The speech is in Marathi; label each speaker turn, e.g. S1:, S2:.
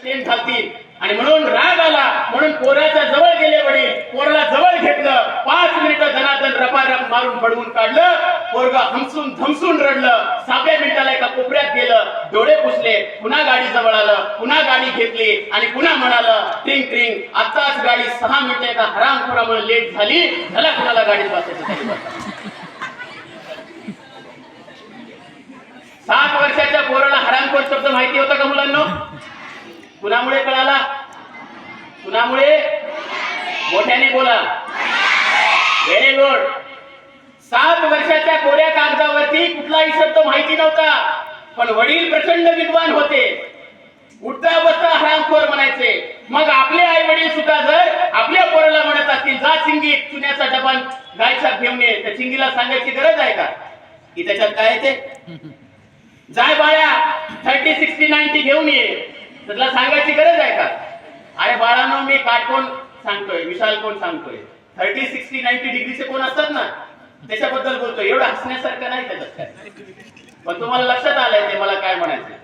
S1: शेण घालतील आणि म्हणून राग आला म्हणून पोराच्या जवळ गेले वडील, पोराला जवळ घेतलं, 5 मिनिटं धनाधन रपारप मारून पडवून काढलं. पोरगा हमसून धमसून रडलं. 6व्या मिनिटाला एका कोपऱ्यात गेलं, डोळे पुसले, पुन्हा गाडी जवळ आलं, पुन्हा गाडी घेतली आणि पुन्हा म्हणालं ट्रिंग ट्रिंग, आताच गाडी 6 मिनिटं एका हरामखोरामुळे लेट झाली, झाला कुणाला गाडीत बसायचं. 7 वर्षाच्या पोराला हरामखोर शब्द माहिती होता का मुलांना? कुणामुळे कळाला? कुणामुळे? मोठ्याने बोला. Very good. 7 वर्षाच्या कोऱ्या कागदावरती कुठलाही शब्द माहिती नव्हता, पण वडील प्रचंड विद्वान होते. उठता बसता हरामखोर म्हणायचे. मग आपले आई वडील सुद्धा जर आपल्या पोराला म्हणत असतील जा चिंगी चुन्याचा डबा गायचा घेऊन ये, तर चिंगीला सांगायची गरज आहे का की त्याच्यात काय येते? जाय बाळा 30, 60, 90 घेऊन ये, त्याला सांगायची गरज आहे का? अरे बाळांनो, मी काटकोण सांगतोय, विशाल कोण सांगतोय, 30, 60, 90 डिग्रीचे कोण असतात ना त्याच्याबद्दल बोलतोय. एवढं हसण्यासारखं नाही त्याच्यात काय, पण तुम्हाला लक्षात आलंय ते मला काय म्हणायचं.